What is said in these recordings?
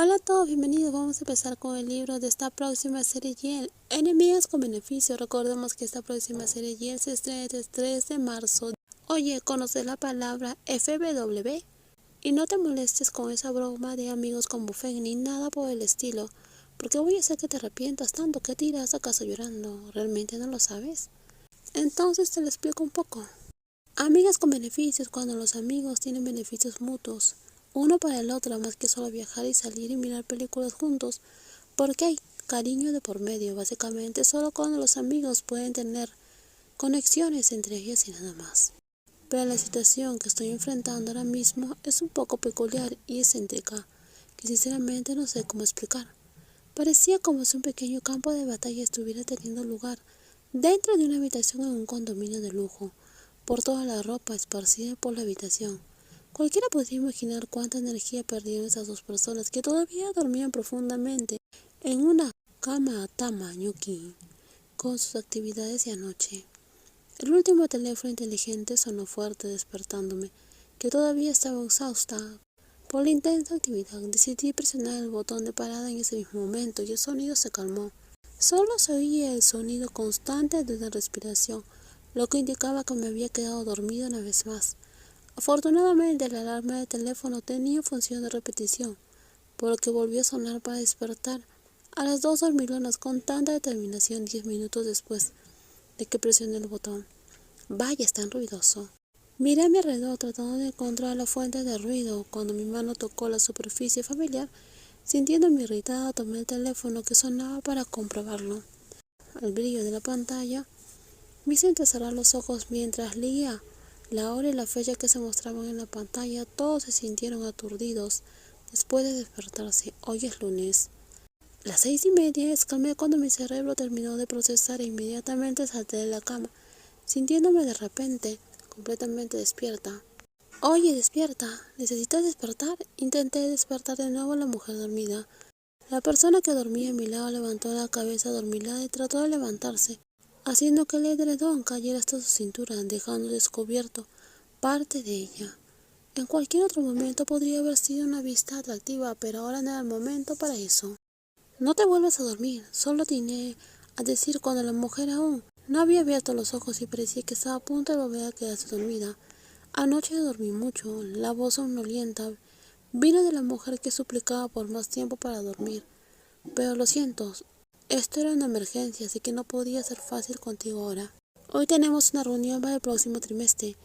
Hola a todos, bienvenidos. Vamos a empezar con el libro de esta próxima serie Yel, Enemigas con beneficio. Recordemos que esta próxima serie Yel se estrena el 3 de marzo. Oye, ¿conoces la palabra FBW? Y no te molestes con esa broma de amigos con buffet ni nada por el estilo, porque voy a hacer que te arrepientas tanto que te irás a casa llorando. ¿Realmente no lo sabes? Entonces te lo explico un poco. Amigas con beneficios cuando los amigos tienen beneficios mutuos, uno para el otro, más que solo viajar y salir y mirar películas juntos, porque hay cariño de por medio, básicamente solo cuando los amigos pueden tener conexiones entre ellos y nada más. Pero la situación que estoy enfrentando ahora mismo es un poco peculiar y excéntrica, que sinceramente no sé cómo explicar. Parecía como si un pequeño campo de batalla estuviera teniendo lugar dentro de una habitación en un condominio de lujo, por toda la ropa esparcida por la habitación. Cualquiera podría imaginar cuánta energía perdieron esas dos personas que todavía dormían profundamente en una cama tamañuki con sus actividades de anoche. El último teléfono inteligente sonó fuerte despertándome, que todavía estaba exhausta por la intensa actividad. Decidí presionar el botón de parada en ese mismo momento y el sonido se calmó. Solo se oía el sonido constante de una respiración, lo que indicaba que me había quedado dormido una vez más. Afortunadamente, la alarma del teléfono tenía función de repetición, por lo que volvió a sonar para despertar a las dos dormilonas con tanta determinación 10 minutos después de que presioné el botón. Vaya, es tan ruidoso. Miré a mi alrededor tratando de encontrar la fuente de ruido. Cuando mi mano tocó la superficie familiar, sintiéndome irritada, tomé el teléfono que sonaba para comprobarlo. Al brillo de la pantalla, me hice entrecerrar los ojos mientras leía la hora y la fecha que se mostraban en la pantalla. Todos se sintieron aturdidos después de despertarse. Hoy es lunes. Las 6:30, exclamé cuando mi cerebro terminó de procesar e inmediatamente salté de la cama, sintiéndome de repente completamente despierta. Oye, despierta. ¿Necesitas despertar? Intenté despertar de nuevo a la mujer dormida. La persona que dormía a mi lado levantó la cabeza adormilada y trató de levantarse, haciendo que el edredón cayera hasta su cintura, dejando descubierto parte de ella. En cualquier otro momento podría haber sido una vista atractiva, pero ahora no era el momento para eso. No te vuelvas a dormir, solo atiné a decir cuando la mujer aún no había abierto los ojos y parecía que estaba a punto de volver a quedarse dormida. Anoche dormí mucho, la voz somnolienta vino de la mujer que suplicaba por más tiempo para dormir. Pero lo siento, esto era una emergencia, así que no podía ser fácil contigo ahora. Hoy tenemos una reunión para el próximo trimestre.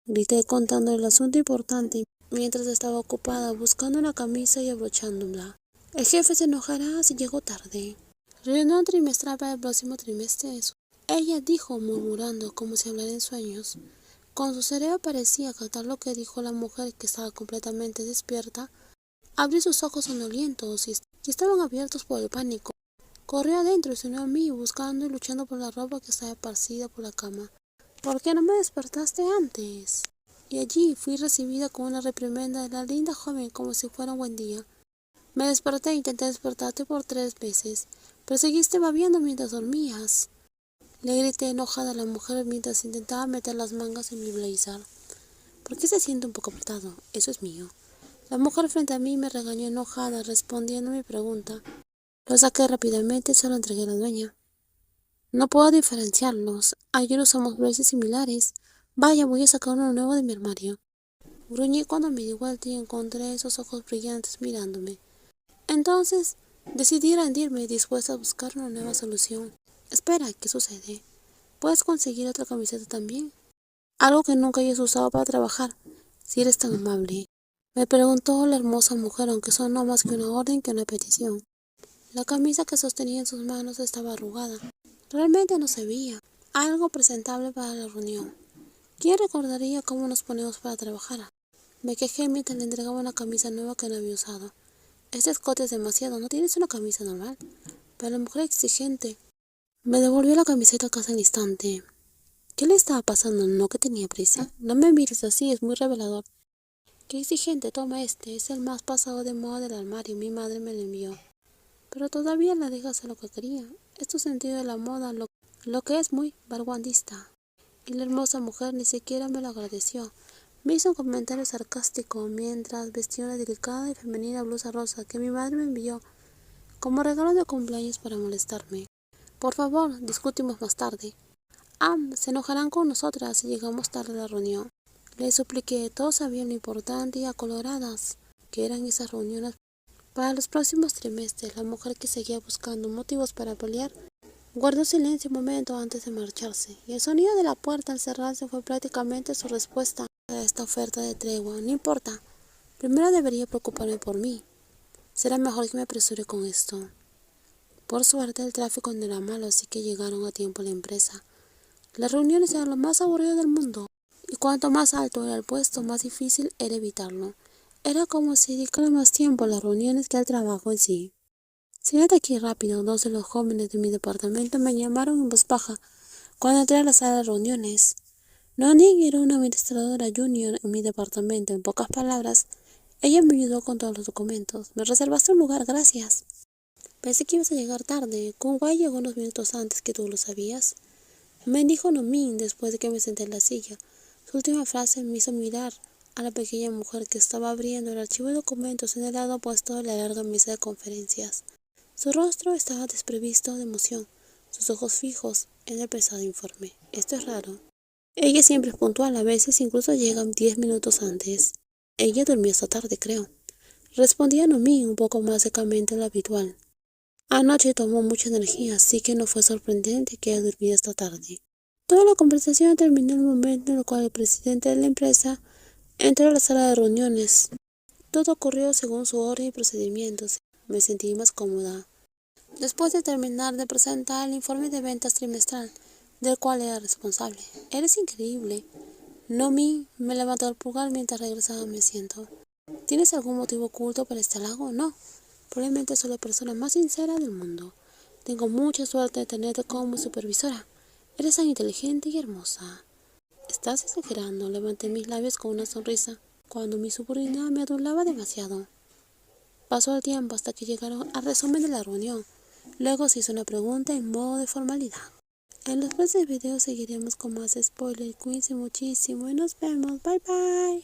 Grité contando el asunto importante mientras estaba ocupada buscando una camisa y abrochándola. El jefe se enojará si llego tarde. Reunión trimestral para el próximo trimestre. Ella dijo murmurando como si hablara en sueños. Con su cerebro parecía captar lo que dijo la mujer, que estaba completamente despierta. Abrió sus ojos sonolientos y estaban abiertos por el pánico. Corrió adentro y se unió a mí, buscando y luchando por la ropa que estaba esparcida por la cama. ¿Por qué no me despertaste antes? Y allí fui recibida con una reprimenda de la linda joven como si fuera un buen día. Me desperté e intenté despertarte por 3 veces, pero seguiste babeando mientras dormías. Le grité enojada a la mujer mientras intentaba meter las mangas en mi blazer. ¿Por qué se siente un poco apretado? Eso es mío. La mujer frente a mí me regañó enojada, respondiendo a mi pregunta. Lo saqué rápidamente y se lo entregué a la dueña. No puedo diferenciarlos. Ayer usamos blazers similares. Vaya, voy a sacar uno nuevo de mi armario. Gruñí cuando me di vuelta y encontré esos ojos brillantes mirándome. Entonces, decidí rendirme, dispuesta a buscar una nueva solución. Espera, ¿qué sucede? ¿Puedes conseguir otra camiseta también? Algo que nunca hayas usado para trabajar, si eres tan amable. Me preguntó la hermosa mujer, aunque sonó más que una orden que una petición. La camisa que sostenía en sus manos estaba arrugada. Realmente no se veía algo presentable para la reunión. ¿Quién recordaría cómo nos ponemos para trabajar? Me quejé mientras le entregaba una camisa nueva que no había usado. Este escote es demasiado, ¿no tienes una camisa normal? Pero la mujer exigente me devolvió la camiseta casi al instante. ¿Qué le estaba pasando? ¿No que tenía prisa? No me mires así, es muy revelador. Qué exigente, toma este, es el más pasado de moda del armario, mi madre me lo envió. Pero todavía la dejas a lo que quería. Es tu sentido de la moda, lo que es muy vanguardista. Y la hermosa mujer ni siquiera me lo agradeció. Me hizo un comentario sarcástico mientras vestía una delicada y femenina blusa rosa que mi madre me envió como regalo de cumpleaños para molestarme. Por favor, discutimos más tarde. Se enojarán con nosotras si llegamos tarde a la reunión. Le supliqué, todos sabían lo importante y acoloradas que eran esas reuniones para los próximos trimestres. La mujer, que seguía buscando motivos para pelear, guardó silencio un momento antes de marcharse, y el sonido de la puerta al cerrarse fue prácticamente su respuesta a esta oferta de tregua. No importa, primero debería preocuparme por mí. Será mejor que me apresure con esto. Por suerte el tráfico no era malo, así que llegaron a tiempo a la empresa. Las reuniones eran lo más aburrido del mundo, y cuanto más alto era el puesto, más difícil era evitarlo. Era como si dedicara más tiempo a las reuniones que al trabajo en sí. Siéntate aquí rápido. Dos de los jóvenes de mi departamento me llamaron en voz baja cuando entré a la sala de reuniones. Nonin era una administradora junior en mi departamento. En pocas palabras, ella me ayudó con todos los documentos. Me reservaste un lugar, gracias. Pensé que ibas a llegar tarde. Kunwai llegó unos minutos antes, que tú lo sabías. Me dijo Nomin después de que me senté en la silla. Su última frase me hizo mirar a la pequeña mujer que estaba abriendo el archivo de documentos en el lado opuesto de la larga mesa de conferencias. Su rostro estaba desprovisto de emoción, sus ojos fijos en el pesado informe. Esto es raro. Ella siempre es puntual, a veces incluso llega 10 minutos antes. Ella durmió esta tarde, creo. Respondía Nomin un poco más secamente de lo habitual. Anoche tomó mucha energía, así que no fue sorprendente que ella durmiera esta tarde. Toda la conversación terminó en el momento en el cual el presidente de la empresa entró a la sala de reuniones. Todo ocurrió según su orden y procedimientos. Me sentí más cómoda. Después de terminar de presentar el informe de ventas trimestral, del cual era responsable. Eres increíble. Nomi me levantó el pulgar mientras regresaba a mi asiento. ¿Tienes algún motivo oculto para este halago? No. Probablemente soy la persona más sincera del mundo. Tengo mucha suerte de tenerte como supervisora. Eres tan inteligente y hermosa. Estás exagerando. Levanté mis labios con una sonrisa cuando mi subordinada me adulaba demasiado. Pasó el tiempo hasta que llegaron al resumen de la reunión. Luego se hizo una pregunta en modo de formalidad. En los próximos videos seguiremos con más spoilers. Cuídense muchísimo y nos vemos. Bye bye.